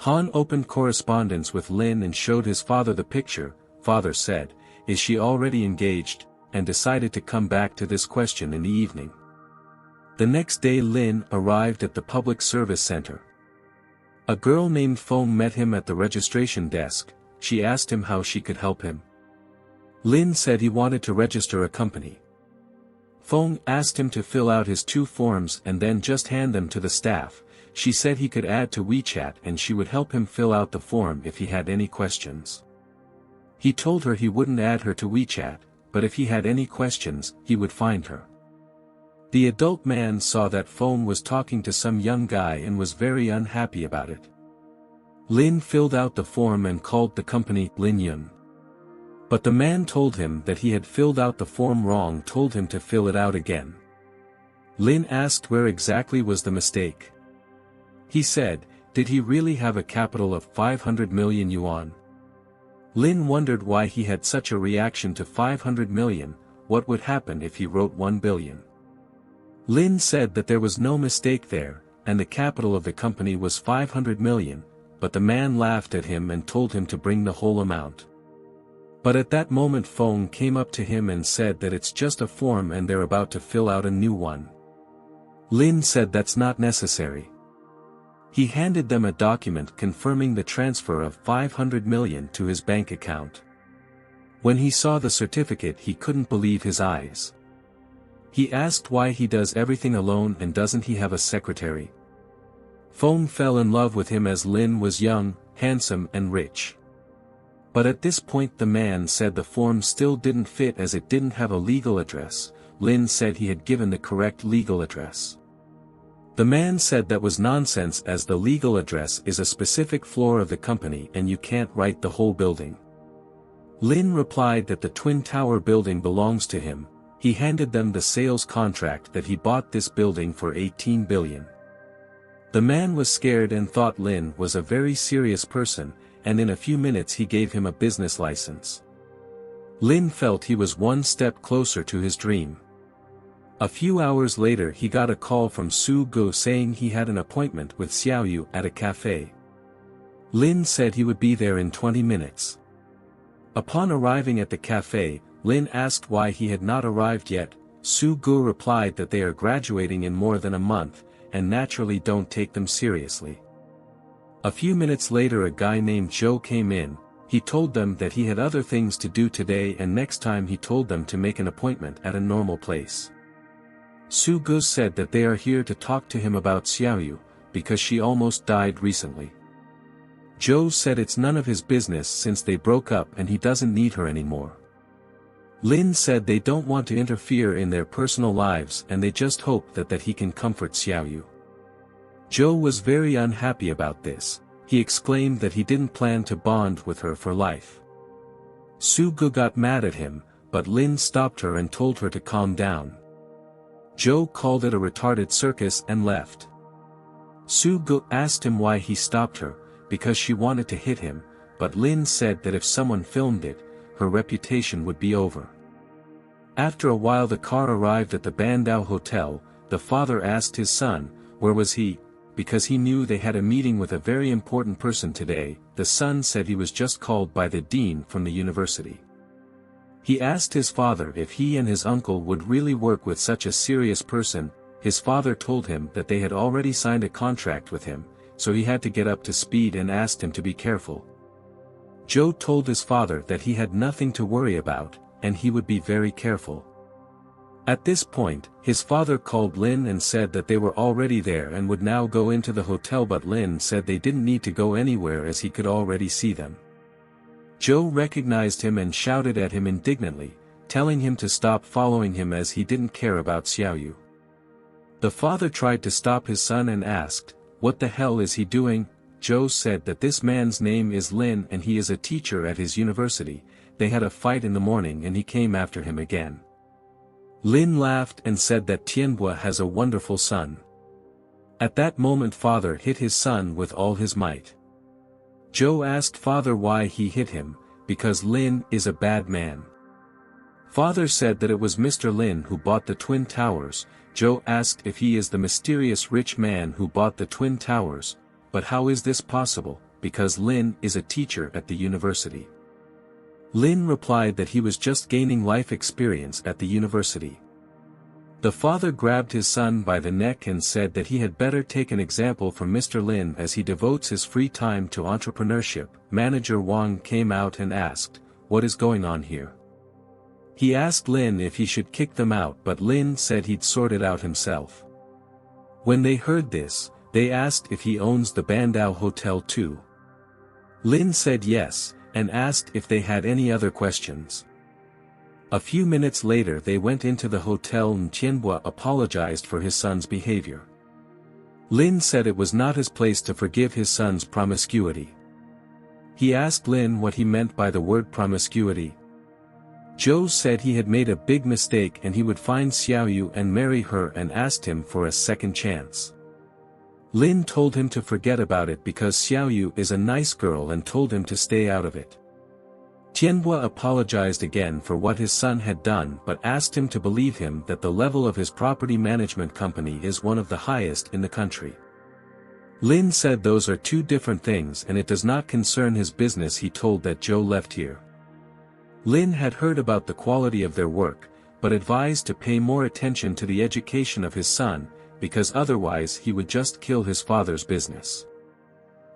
Han opened correspondence with Lin and showed his father the picture. Father said, "Is she already engaged?" and decided to come back to this question in the evening. The next day Lin arrived at the public service center. A girl named Feng met him at the registration desk. She asked him how she could help him. Lin said he wanted to register a company. Feng asked him to fill out his 2 forms and then just hand them to the staff. She said he could add to WeChat and she would help him fill out the form if he had any questions. He told her he wouldn't add her to WeChat, but if he had any questions, he would find her. The adult man saw that Feng was talking to some young guy and was very unhappy about it. Lin filled out the form and called the company Lin Yun. But the man told him that he had filled out the form wrong, told him to fill it out again. Lin asked where exactly was the mistake. He said, did he really have a capital of 500 million yuan? Lin wondered why he had such a reaction to 500 million, what would happen if he wrote 1 billion? Lin said that there was no mistake there, and the capital of the company was 500 million, but the man laughed at him and told him to bring the whole amount. But at that moment Feng came up to him and said that it's just a form and they're about to fill out a new one. Lin said that's not necessary. He handed them a document confirming the transfer of 500 million to his bank account. When he saw the certificate he couldn't believe his eyes. He asked why he does everything alone and doesn't he have a secretary. Feng fell in love with him as Lin was young, handsome and rich. But at this point the man said the form still didn't fit as it didn't have a legal address. Lin said he had given the correct legal address. The man said that was nonsense as the legal address is a specific floor of the company and you can't write the whole building. Lin replied that the Twin Tower building belongs to him. He handed them the sales contract that he bought this building for 18 billion. The man was scared and thought Lin was a very serious person, and in a few minutes he gave him a business license. Lin felt he was one step closer to his dream. A few hours later he got a call from Su Gu saying he had an appointment with Xiaoyu at a cafe. Lin said he would be there in 20 minutes. Upon arriving at the cafe, Lin asked why he had not arrived yet. Su Gu replied that they are graduating in more than a month, and naturally don't take them seriously. A few minutes later a guy named Zhou came in. He told them that he had other things to do today and next time he told them to make an appointment at a normal place. Su Gu said that they are here to talk to him about Xiaoyu, because she almost died recently. Zhou said it's none of his business since they broke up and he doesn't need her anymore. Lin said they don't want to interfere in their personal lives and they just hope that he can comfort Xiaoyu. Zhou was very unhappy about this. He exclaimed that he didn't plan to bond with her for life. Su Gu got mad at him, but Lin stopped her and told her to calm down. Zhou called it a retarded circus and left. Su Gu asked him why he stopped her, because she wanted to hit him, but Lin said that if someone filmed it, her reputation would be over. After a while the car arrived at the Bandao Hotel. The father asked his son, where was he? because he knew they had a meeting with a very important person today. The son said he was just called by the dean from the university. He asked his father if he and his uncle would really work with such a serious person. His father told him that they had already signed a contract with him, so he had to get up to speed and asked him to be careful. Joe told his father that he had nothing to worry about, and he would be very careful. At this point, his father called Lynn and said that they were already there and would now go into the hotel, but Lynn said they didn't need to go anywhere as he could already see them. Joe recognized him and shouted at him indignantly, telling him to stop following him as he didn't care about Xiaoyu. The father tried to stop his son and asked, "What the hell is he doing?" Joe said that this man's name is Lynn and he is a teacher at his university. They had a fight in the morning and he came after him again. Lynn laughed and said that Tianhua has a wonderful son. At that moment father hit his son with all his might. Joe asked father why he hit him, because Lynn is a bad man. Father said that it was Mr. Lin who bought the Twin Towers. Joe asked if he is the mysterious rich man who bought the Twin Towers. But how is this possible, because Lynn is a teacher at the university? Lynn replied that he was just gaining life experience at the university. The father grabbed his son by the neck and said that he had better take an example from Mr. Lin as he devotes his free time to entrepreneurship. Manager Wang came out and asked, "What is going on here?" He asked Lin if he should kick them out, but Lin said he'd sort it out himself. When they heard this, they asked if he owns the Bandao Hotel too. Lin said yes, and asked if they had any other questions. A few minutes later they went into the hotel and Tianhua apologized for his son's behavior. Lin said it was not his place to forgive his son's promiscuity. He asked Lin what he meant by the word promiscuity. Joe said he had made a big mistake and he would find Xiaoyu and marry her and asked him for a second chance. Lin told him to forget about it because Xiaoyu is a nice girl and told him to stay out of it. Tianhua apologized again for what his son had done but asked him to believe him that the level of his property management company is one of the highest in the country. Lin said those are two different things and it does not concern his business. He told that Joe left here. Lin had heard about the quality of their work, but advised to pay more attention to the education of his son, because otherwise he would just kill his father's business.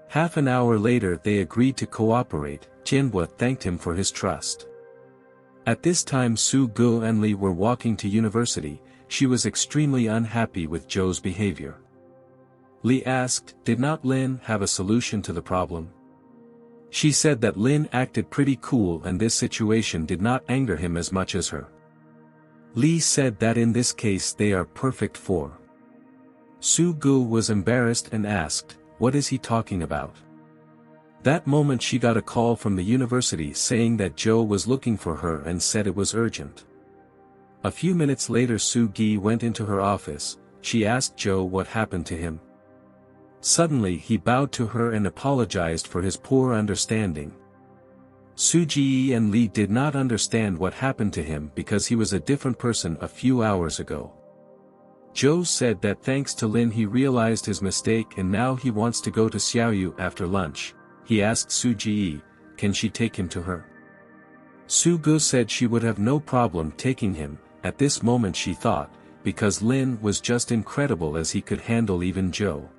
Half an hour later they agreed to cooperate. Tianhua thanked him for his trust. At this time Su Gu and Li were walking to university. She was extremely unhappy with Joe's behavior. Li asked, "Did not Lin have a solution to the problem?" She said that Lin acted pretty cool and this situation did not anger him as much as her. Li said that in this case they are perfect for. Su Gu was embarrassed and asked, "What is he talking about?" That moment she got a call from the university saying that Joe was looking for her and said it was urgent. A few minutes later Su Gi went into her office. She asked Joe what happened to him. Suddenly he bowed to her and apologized for his poor understanding. Su Ji and Li did not understand what happened to him because he was a different person a few hours ago. Joe said that thanks to Lin he realized his mistake and now he wants to go to Xiaoyu after lunch. He asked Su Ji, can she take him to her? Su Gu said she would have no problem taking him. At this moment she thought, because Lin was just incredible as he could handle even Joe.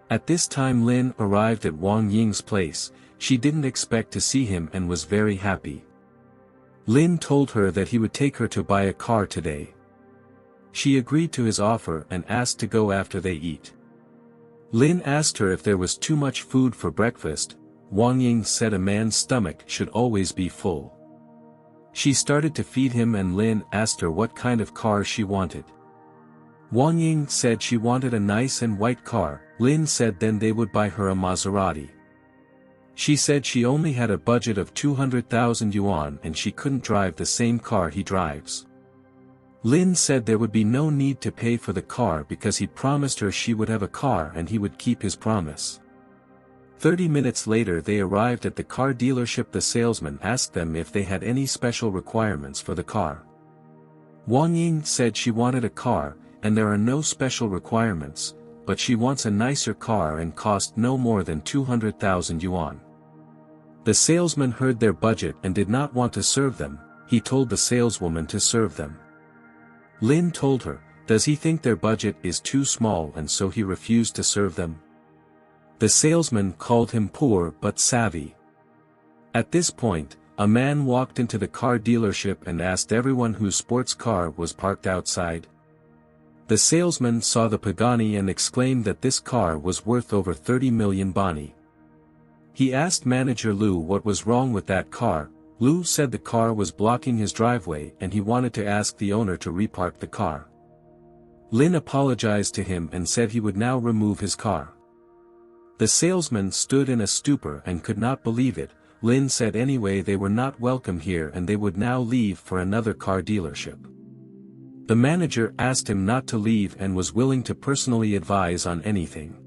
At this time Lin arrived at Wang Ying's place. She didn't expect to see him and was very happy. Lin told her that he would take her to buy a car today. She agreed to his offer and asked to go after they eat. Lin asked her if there was too much food for breakfast. Wang Ying said a man's stomach should always be full. She started to feed him and Lin asked her what kind of car she wanted. Wang Ying said she wanted a nice and white car. Lin said then they would buy her a Maserati. She said she only had a budget of 200,000 yuan and she couldn't drive the same car he drives. Lin said there would be no need to pay for the car because he promised her she would have a car and he would keep his promise. 30 minutes later they arrived at the car dealership. The salesman asked them if they had any special requirements for the car. Wang Ying said she wanted a car, and there are no special requirements. but she wants a nicer car and cost no more than 200,000 yuan. The salesman heard their budget and did not want to serve them. He told the saleswoman to serve them. Lynn told her, does he think their budget is too small and so he refused to serve them? The salesman called him poor but savvy. At this point, a man walked into the car dealership and asked everyone whose sports car was parked outside. The salesman saw the Pagani and exclaimed that this car was worth over 30 million bani. He asked manager Lu what was wrong with that car. Lu said the car was blocking his driveway and he wanted to ask the owner to repark the car. Lynn apologized to him and said he would now remove his car. The salesman stood in a stupor and could not believe it. Lynn said anyway they were not welcome here and they would now leave for another car dealership. The manager asked him not to leave and was willing to personally advise on anything.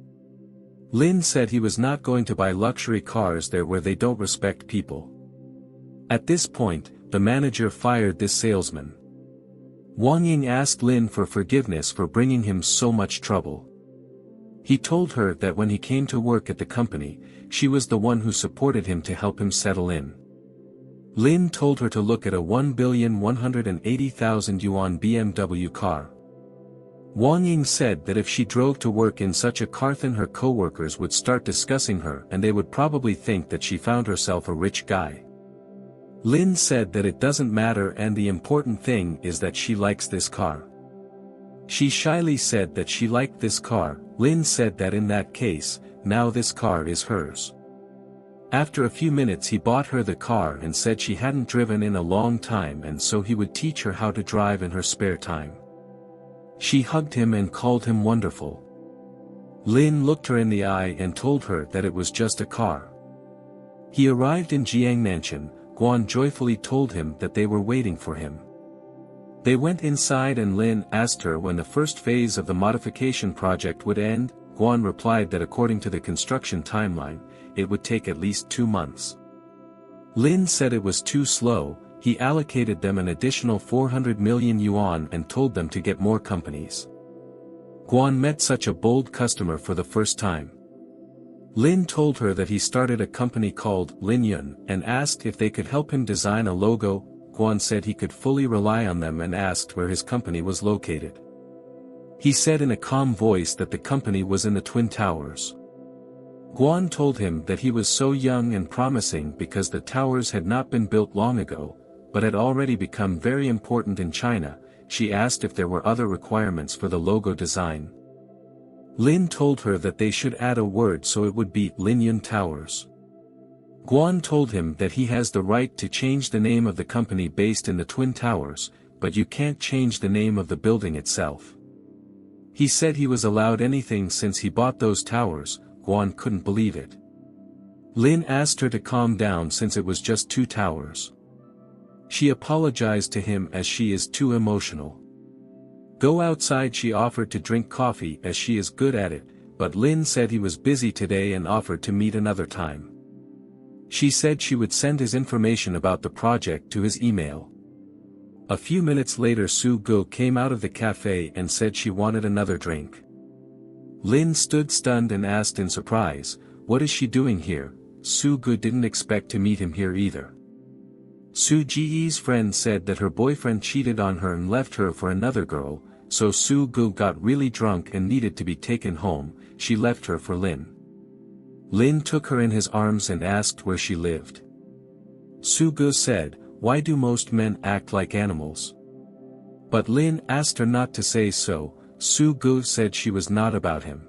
Lynn said he was not going to buy luxury cars there where they don't respect people. At this point, the manager fired this salesman. Wang Ying asked Lynn for forgiveness for bringing him so much trouble. He told her that when he came to work at the company, she was the one who supported him to help him settle in. Lynn told her to look at a 1,180,000 yuan BMW car. Wang Ying said that if she drove to work in such a car then her co-workers would start discussing her and they would probably think that she found herself a rich guy. Lynn said that it doesn't matter and the important thing is that she likes this car. She shyly said that she liked this car. Lynn said that in that case, now this car is hers. After a few minutes he bought her the car and said she hadn't driven in a long time and so he would teach her how to drive in her spare time. She hugged him and called him wonderful. Lynn looked her in the eye and told her that it was just a car. He arrived in Jiang Mansion. Guan joyfully told him that they were waiting for him. They went inside and Lynn asked her when the first phase of the modification project would end. Guan replied that according to the construction timeline, it would take at least 2 months. Lynn said it was too slow. He allocated them an additional 400 million yuan and told them to get more companies. Guan met such a bold customer for the first time. Lynn told her that he started a company called Lin Yun and asked if they could help him design a logo. Guan said he could fully rely on them and asked where his company was located. He said in a calm voice that the company was in the Twin Towers. Guan told him that he was so young and promising because the towers had not been built long ago, but had already become very important in China. She asked if there were other requirements for the logo design. Lin told her that they should add a word so it would be Linyun Towers. Guan told him that he has the right to change the name of the company based in the Twin Towers, but you can't change the name of the building itself. He said he was allowed anything since he bought those towers. Guan couldn't believe it. Lin asked her to calm down since it was just 2 towers. She apologized to him as she is too emotional. Go outside, she offered to drink coffee as she is good at it, but Lin said he was busy today and offered to meet another time. She said she would send his information about the project to his email. A few minutes later Su Gu came out of the cafe and said she wanted another drink. Lin stood stunned and asked in surprise, what is she doing here? Su Gu didn't expect to meet him here either. Su Ji's friend said that her boyfriend cheated on her and left her for another girl, so Su Gu got really drunk and needed to be taken home. She left her for Lin. Lin took her in his arms and asked where she lived. Su Gu said, why do most men act like animals? But Lin asked her not to say so. Su Gu said she was not about him.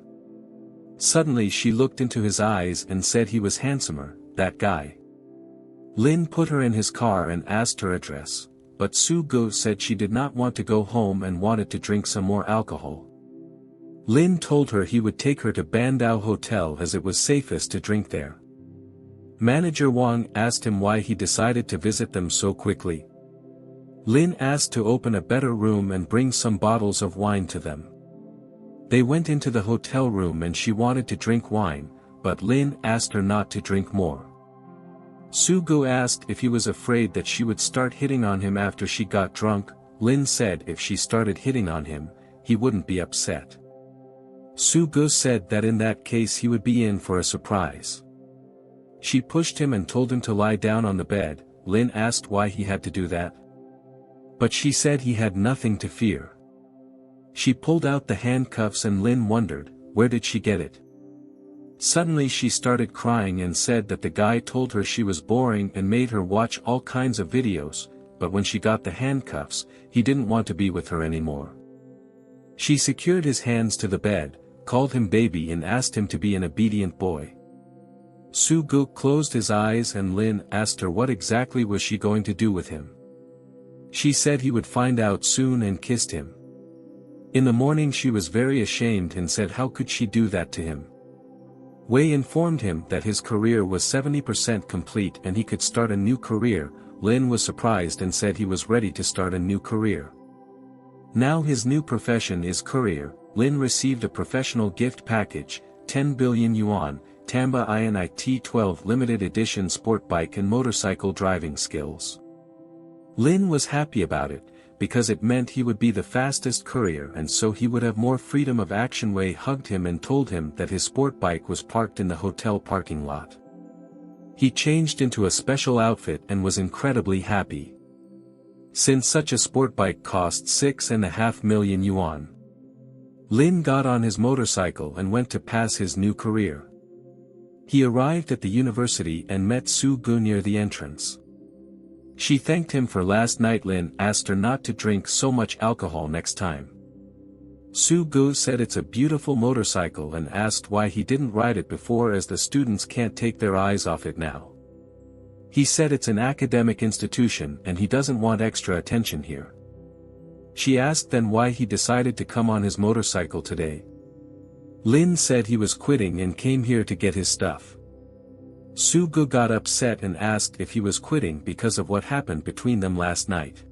Suddenly she looked into his eyes and said he was handsomer, that guy. Lin put her in his car and asked her address, but Su Gu said she did not want to go home and wanted to drink some more alcohol. Lin told her he would take her to Bandao Hotel as it was safest to drink there. Manager Wang asked him why he decided to visit them so quickly. Lin asked to open a better room and bring some bottles of wine to them. They went into the hotel room and she wanted to drink wine, but Lin asked her not to drink more. Su Gu asked if he was afraid that she would start hitting on him after she got drunk. Lin said if she started hitting on him, he wouldn't be upset. Su-gu said that in that case he would be in for a surprise. She pushed him and told him to lie down on the bed. Lynn asked why he had to do that. But she said he had nothing to fear. She pulled out the handcuffs and Lynn wondered, where did she get it? Suddenly she started crying and said that the guy told her she was boring and made her watch all kinds of videos, but when she got the handcuffs, he didn't want to be with her anymore. She secured his hands to the bed, called him baby and asked him to be an obedient boy. Su-gu closed his eyes and Lynn asked her what exactly was she going to do with him. She said he would find out soon and kissed him. In the morning she was very ashamed and said how could she do that to him. Wei informed him that his career was 70% complete and he could start a new career. Lynn was surprised and said he was ready to start a new career. Now his new profession is courier. Lynn received a professional gift package, 10 billion yuan, Tamba INIT 12 limited edition sport bike and motorcycle driving skills. Lynn was happy about it, because it meant he would be the fastest courier and so he would have more freedom of action. Wei hugged him and told him that his sport bike was parked in the hotel parking lot. He changed into a special outfit and was incredibly happy. Since such a sport bike cost 6.5 million yuan. Lin got on his motorcycle and went to pass his new career. He arrived at the university and met Su-gu near the entrance. She thanked him for last night. Lin asked her not to drink so much alcohol next time. Su-gu said it's a beautiful motorcycle and asked why he didn't ride it before as the students can't take their eyes off it now. He said it's an academic institution and he doesn't want extra attention here. She asked then why he decided to come on his motorcycle today. Lin said he was quitting and came here to get his stuff. Su-gu got upset and asked if he was quitting because of what happened between them last night.